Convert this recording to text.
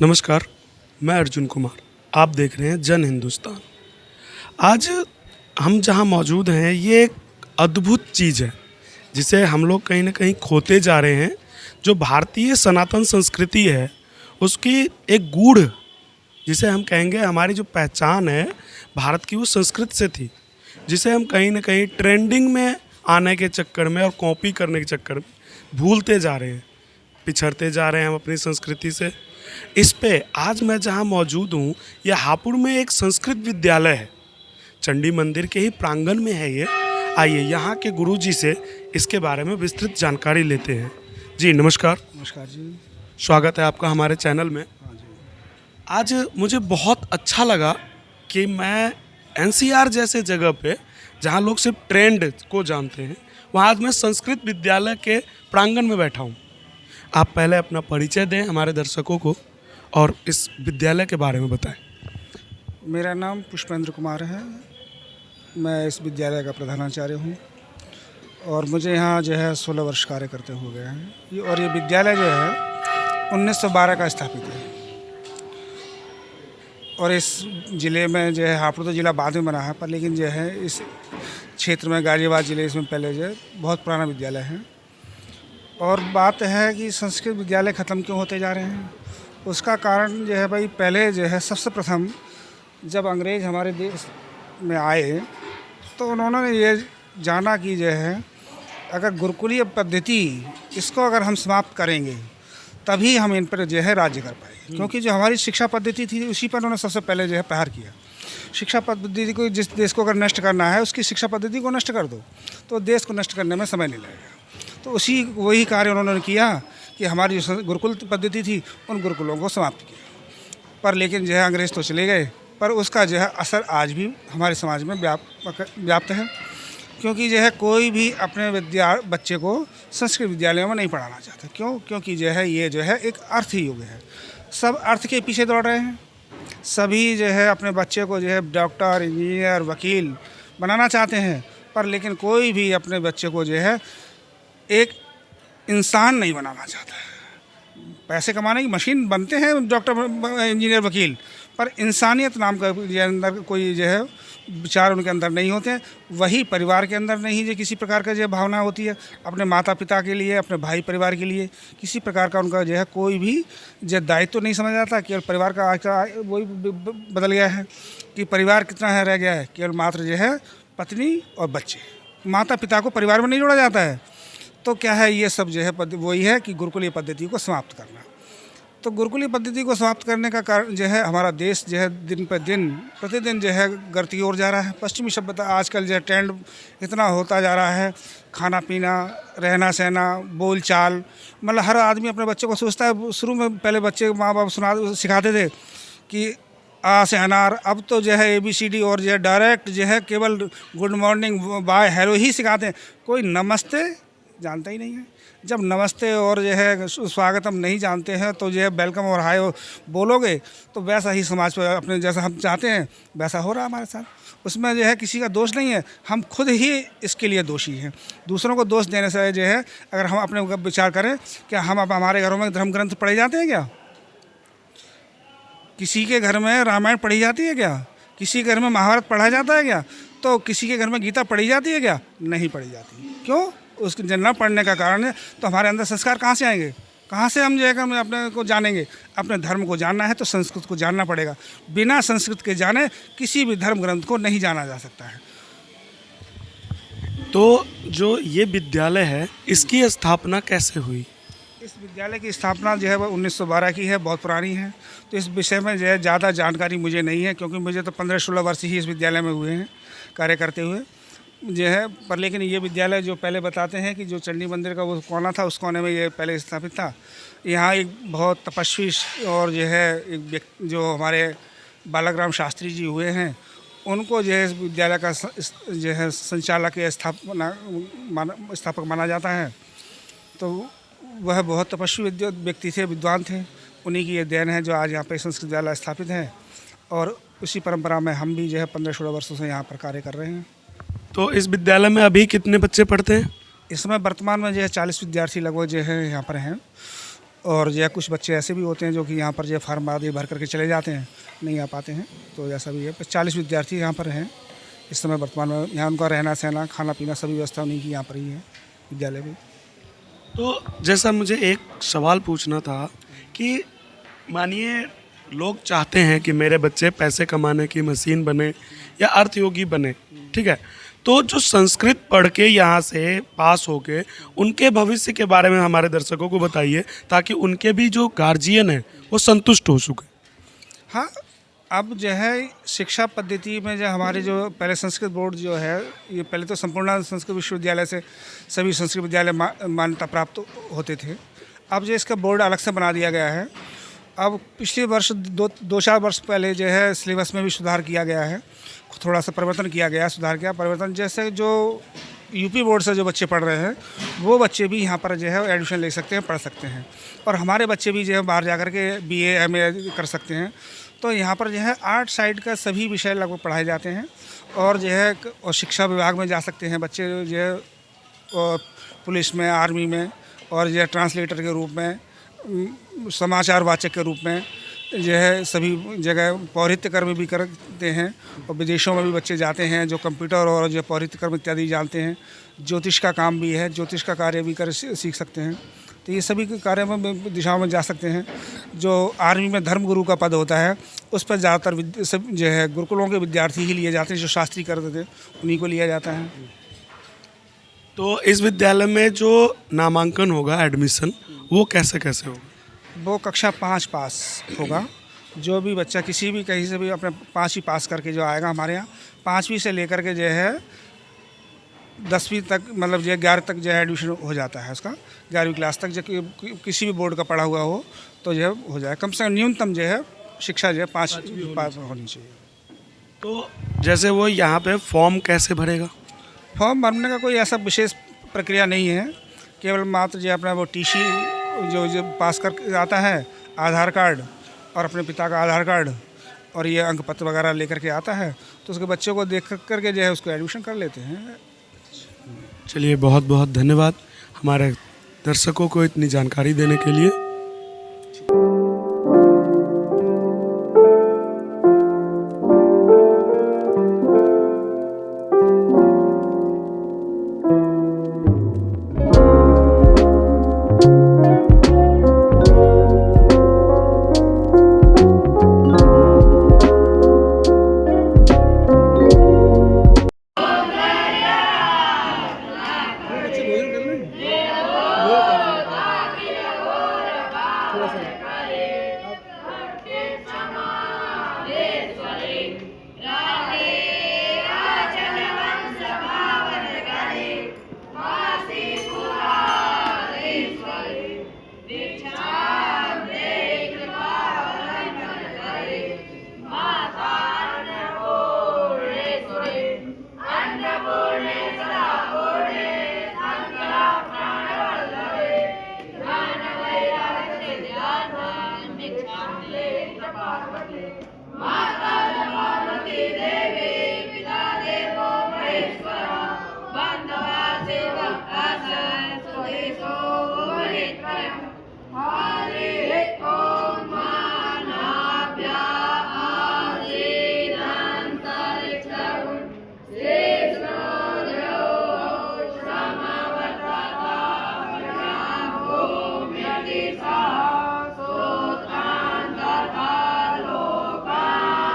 नमस्कार, मैं अर्जुन कुमार। आप देख रहे हैं जन हिंदुस्तान। आज हम जहां मौजूद हैं ये एक अद्भुत चीज़ है जिसे हम लोग कहीं ना कहीं खोते जा रहे हैं। जो भारतीय सनातन संस्कृति है उसकी एक गूढ़, जिसे हम कहेंगे हमारी जो पहचान है भारत की, वो संस्कृत से थी, जिसे हम कहीं ना कहीं ट्रेंडिंग में आने के चक्कर में और कॉपी करने के चक्कर में भूलते जा रहे हैं, पिछड़ते जा रहे हैं हम अपनी संस्कृति से। इस पे आज मैं जहाँ मौजूद हूँ, यह हापुड़ में एक संस्कृत विद्यालय है, चंडी मंदिर के ही प्रांगण में है ये। आइए यहाँ के गुरुजी से इसके बारे में विस्तृत जानकारी लेते हैं। जी नमस्कार। नमस्कार जी। स्वागत है आपका हमारे चैनल में। हाँ जी। आज मुझे बहुत अच्छा लगा कि मैं एनसीआर जैसे जगह पे, जहाँ लोग सिर्फ ट्रेंड को जानते हैं, वहाँ आज मैं संस्कृत विद्यालय के प्रांगण में बैठा हूँ। आप पहले अपना परिचय दें हमारे दर्शकों को और इस विद्यालय के बारे में बताएं। मेरा नाम पुष्पेंद्र कुमार है। मैं इस विद्यालय का प्रधानाचार्य हूँ और मुझे यहाँ जो है 16 वर्ष कार्य करते हो गए हैं। और ये विद्यालय जो है 1912 का स्थापित है। और इस ज़िले में जो है, हापुड़ तो ज़िला बाद में बना है, पर लेकिन जो है इस क्षेत्र में गाज़ियाबाद ज़िले इसमें पहले जो है बहुत पुराना विद्यालय है। और बात है कि संस्कृत विद्यालय ख़त्म क्यों होते जा रहे हैं, उसका कारण जो है भाई, पहले जो है सबसे प्रथम जब अंग्रेज़ हमारे देश में आए तो उन्होंने ये जाना कि जो है अगर गुरुकुलीय पद्धति इसको अगर हम समाप्त करेंगे तभी हम इन पर जो है राज्य कर पाएंगे। क्योंकि जो हमारी शिक्षा पद्धति थी उसी पर उन्होंने सबसे पहले जो है प्रहार किया। शिक्षा पद्धति को, जिस देश को अगर नष्ट करना है उसकी शिक्षा पद्धति को नष्ट कर दो तो देश को नष्ट करने में समय नहीं लगेगा। तो वही कार्य उन्होंने किया कि हमारी जो गुरुकुल पद्धति थी उन गुरुकुलों को समाप्त किया। पर लेकिन जो है अंग्रेज़ तो चले गए, पर उसका जो है असर आज भी हमारे समाज में व्याप्त है। क्योंकि जो है कोई भी अपने बच्चे को संस्कृत विद्यालयों में नहीं पढ़ाना चाहता। क्यों? क्योंकि जो है ये जो है एक अर्थ युग है, सब अर्थ के पीछे दौड़ रहे हैं। सभी जो है अपने बच्चे को जो है डॉक्टर, इंजीनियर, वकील बनाना चाहते हैं, पर लेकिन कोई भी अपने बच्चे को जो है एक इंसान नहीं बनाना चाहता है। पैसे कमाने की मशीन बनते हैं डॉक्टर, इंजीनियर, वकील, पर इंसानियत नाम का अंदर कोई जो है विचार उनके अंदर नहीं होते हैं। वही परिवार के अंदर नहीं जो किसी प्रकार का जो भावना होती है अपने माता पिता के लिए, अपने भाई परिवार के लिए, किसी प्रकार का उनका जो है कोई भी जो दायित्व तो नहीं समझ आता। केवल परिवार का आज का वही बदल गया है कि परिवार कितना है रह गया है, केवल मात्र जो है पत्नी और बच्चे, माता पिता को परिवार में नहीं जोड़ा जाता है। तो क्या है, ये सब जो है वही है कि गुरुकुलीय पद्धति को समाप्त करना। तो गुरुकुलीय पद्धति को समाप्त करने का कारण जो है हमारा देश जो है दिन पर दिन प्रतिदिन जो है गर्त की ओर जा रहा है। पश्चिमी सभ्यता आजकल जो है ट्रेंड इतना होता जा रहा है, खाना पीना, रहना सहना, बोल चाल, मतलब हर आदमी अपने बच्चे को सोचता है। शुरू में पहले बच्चे माँ बाप सिखाते थे कि आ से अनार, अब तो जो है ABCD और जो है डायरेक्ट जो है केवल गुड मॉर्निंग, बाय, हेलो ही सिखाते हैं। कोई नमस्ते जानता ही नहीं है। जब नमस्ते और जो है स्वागतम नहीं जानते हैं तो जो है वेलकम और हाय बोलोगे तो वैसा ही समाज पर अपने जैसा हम चाहते हैं वैसा हो रहा है हमारे साथ। उसमें जो है किसी का दोष नहीं है, हम खुद ही इसके लिए दोषी हैं। दूसरों को दोष देने से जो है, अगर हम अपने विचार करें, क्या हम अब हमारे घरों में धर्म ग्रंथ पढ़े जाते हैं क्या? किसी के घर में रामायण पढ़ी जाती है क्या? किसी के घर में महाभारत पढ़ा जाता है क्या? तो किसी के घर में गीता पढ़ी जाती है क्या? नहीं पढ़ी जाती। क्यों? उसके न पढ़ने का कारण है तो हमारे अंदर संस्कार कहाँ से आएंगे? कहाँ से हम जो है हम अपने को जानेंगे? अपने धर्म को जानना है तो संस्कृत को जानना पड़ेगा। बिना संस्कृत के जाने किसी भी धर्म ग्रंथ को नहीं जाना जा सकता है। तो जो ये विद्यालय है इसकी स्थापना कैसे हुई? इस विद्यालय की स्थापना जो है वह 1912 की है, बहुत पुरानी है। तो इस विषय में जो है ज़्यादा जानकारी मुझे नहीं है, क्योंकि मुझे तो 15-16 वर्ष ही इस विद्यालय में हुए हैं कार्य करते हुए जो है। पर लेकिन ये विद्यालय जो पहले बताते हैं कि जो चंडी मंदिर का वो कोना था, उस कोने में ये पहले स्थापित था। यहाँ एक बहुत तपस्वी और जो है एक जो हमारे बालाग्राम शास्त्री जी हुए हैं, उनको जो है इस विद्यालय का जो है संचालक या स्थापक माना जाता है। तो वह बहुत तपस्वी व्यक्ति थे, विद्वान थे। उन्हीं की ये देन है जो आज यहाँ पे संस्कृत विद्यालय स्थापित है। और उसी परंपरा में हम भी जो है 15-16 वर्षों से यहाँ पर कार्य कर रहे हैं। तो इस विद्यालय में अभी कितने बच्चे पढ़ते हैं? इसमें वर्तमान में जो है 40 विद्यार्थी लगभग जो है यहाँ पर हैं। और जो है कुछ बच्चे ऐसे भी होते हैं जो कि यहाँ पर जो है फार्म आदि भर करके चले जाते हैं, नहीं आ पाते हैं। तो ऐसा भी है। 40 विद्यार्थी यहाँ पर हैं इस समय वर्तमान में। यहाँ उनका रहना सहना खाना पीना सभी व्यवस्था उन्हीं की यहाँ पर ही है विद्यालय में। तो जैसा मुझे एक सवाल पूछना था कि मानिए लोग चाहते हैं कि मेरे बच्चे पैसे कमाने की मशीन बने या अर्थयोगी बने, ठीक है, तो जो संस्कृत पढ़ के यहाँ से पास होके उनके भविष्य के बारे में हमारे दर्शकों को बताइए, ताकि उनके भी जो गार्जियन है वो संतुष्ट हो सके। हाँ, अब जो है शिक्षा पद्धति में जो हमारे जो पहले संस्कृत बोर्ड जो है, ये पहले तो संपूर्ण संस्कृत विश्वविद्यालय से सभी संस्कृत विद्यालय मान्यता प्राप्त होते थे। अब जो इसका बोर्ड अलग से बना दिया गया है। अब पिछले वर्ष 2-4 वर्ष पहले जो है सिलेबस में भी सुधार किया गया है, थोड़ा सा परिवर्तन किया गया, सुधार किया परिवर्तन। जैसे जो यूपी बोर्ड से जो बच्चे पढ़ रहे हैं वो बच्चे भी यहाँ पर जो है एडमिशन ले सकते हैं, पढ़ सकते हैं। और हमारे बच्चे भी जो है बाहर जाकर के BA MA कर सकते हैं। तो यहाँ पर जो है आर्ट साइड का सभी विषय लगभग पढ़ाए जाते हैं। और जो है और शिक्षा विभाग में जा सकते हैं बच्चे, जो है पुलिस में, आर्मी में, और जो है ट्रांसलेटर के रूप में, समाचार वाचक के रूप में, जो है सभी जगह पौरोहित्य कर्म भी करते हैं। और विदेशों में भी बच्चे जाते हैं जो कंप्यूटर और जो पौरोहित्य कर्म इत्यादि जानते हैं। ज्योतिष का काम भी है, ज्योतिष का कार्य भी कर सीख सकते हैं। तो ये सभी कार्य में दिशाओं में जा सकते हैं। जो आर्मी में धर्म गुरु का पद होता है उस पर ज़्यादातर सब जो है गुरुकुलों के विद्यार्थी ही लिए जाते हैं। जो शास्त्री करते थे उन्हीं को लिया जाता है। तो इस विद्यालय में जो नामांकन होगा, एडमिशन, वो कैसे कैसे होगा? वो कक्षा 5 पास होगा। जो भी बच्चा किसी भी कहीं से भी अपने 5वीं पास करके जो आएगा हमारे यहाँ, 5वीं से लेकर के जो है 10वीं तक, मतलब जो 11 तक जो है एडमिशन हो जाता है उसका। 11वीं क्लास तक जो किसी भी बोर्ड का पढ़ा हुआ हो तो जो है हो जाए। कम से कम न्यूनतम जो है शिक्षा जो है 5 पास होनी चाहिए। तो जैसे वो यहाँ पे फॉर्म कैसे भरेगा? फॉर्म भरने का कोई ऐसा विशेष प्रक्रिया नहीं है। केवल मात्र जो अपना वो TC जो पास कर आता है, आधार कार्ड और अपने पिता का आधार कार्ड और ये अंक पत्र वगैरह लेकर के आता है, तो उसके बच्चों को देख करके जो है उसको एडमिशन कर लेते हैं। चलिए, बहुत बहुत धन्यवाद हमारे दर्शकों को इतनी जानकारी देने के लिए।